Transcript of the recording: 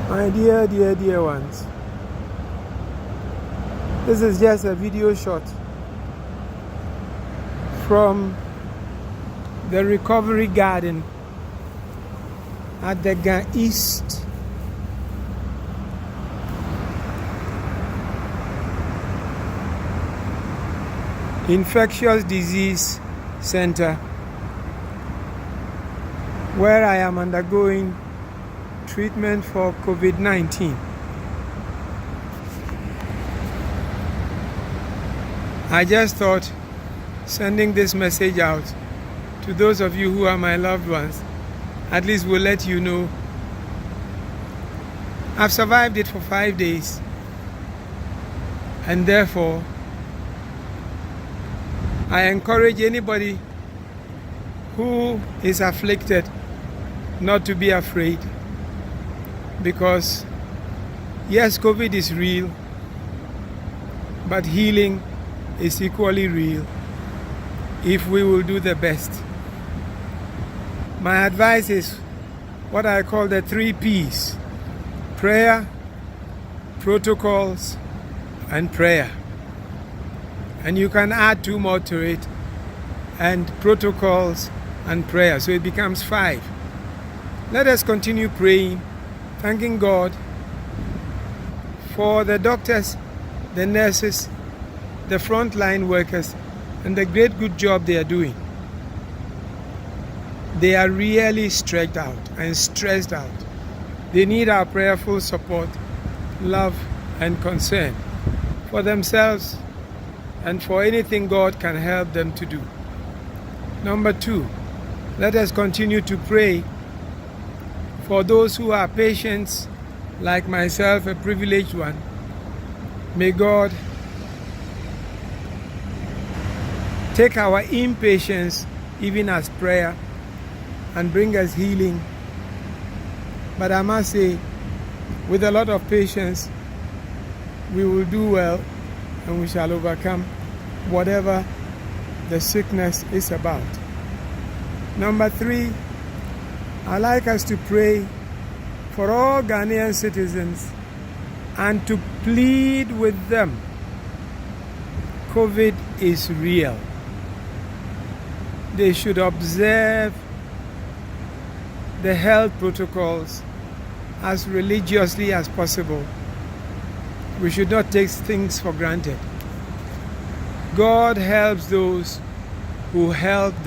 My dear ones, this is just a video shot from the recovery garden at the East Infectious Disease Center, where I am undergoing treatment for COVID-19. I just thought sending this message out to those of you who are my loved ones, at least will let you know I've survived it for 5 days, and therefore I encourage anybody who is afflicted not to be afraid, because yes, COVID is real, but healing is equally real if we will do the best. My advice is what I call the 3 P's: prayer, protocols, and prayer. And you can add 2 more to it, and protocols and prayer, so it becomes 5. Let us continue praying, thanking God for the doctors, the nurses, the frontline workers, and the great good job they are doing. They are really stretched out and stressed out. They need our prayerful support, love, and concern for themselves and for anything God can help them to do. Number 2, let us continue to pray for those who are patients like myself, a privileged one. May God take our impatience even as prayer and bring us healing. But I must say, with a lot of patience, we will do well and we shall overcome whatever the sickness is about. Number 3, I'd like us to pray for all Ghanaian citizens and to plead with them. COVID is real. They should observe the health protocols as religiously as possible. We should not take things for granted. God helps those who help